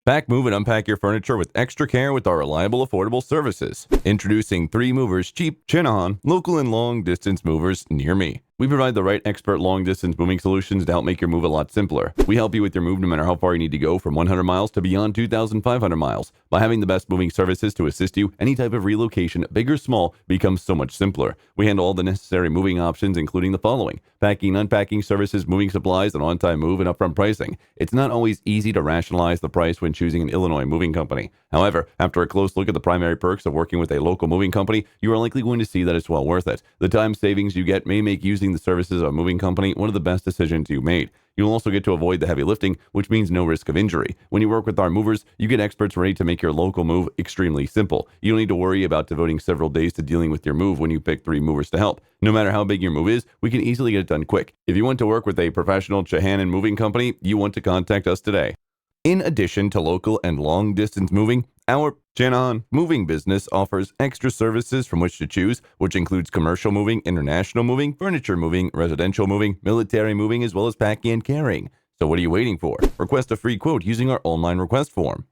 Pack, move, and unpack your furniture with extra care with our reliable, affordable services. Introducing 3 Movers Cheap, Channahon, local and long-distance movers near me. We provide the right expert long-distance moving solutions to help make your move a lot simpler. We help you with your move no matter how far you need to go, from 100 miles to beyond 2,500 miles. By having the best moving services to assist you, any type of relocation, big or small, becomes so much simpler. We handle all the necessary moving options, including the following: packing, unpacking services, moving supplies, and on-time move and upfront pricing. It's not always easy to rationalize the price when choosing an Illinois moving company. However, after a close look at the primary perks of working with a local moving company, you are likely going to see that it's well worth it. The time savings you get may make using the services of a moving company one of the best decisions you made. You'll also get to avoid the heavy lifting, which means no risk of injury. When you work with our movers, you get experts ready to make your local move extremely simple. You don't need to worry about devoting several days to dealing with your move when you pick 3 movers to help. No matter how big your move is, we can easily get it done quick. If you want to work with a professional Channahon moving company, you want to contact us today. In addition to local and long-distance moving, our Channahon moving business offers extra services from which to choose, which includes commercial moving, international moving, furniture moving, residential moving, military moving, as well as packing and carrying. So what are you waiting for? Request a free quote using our online request form.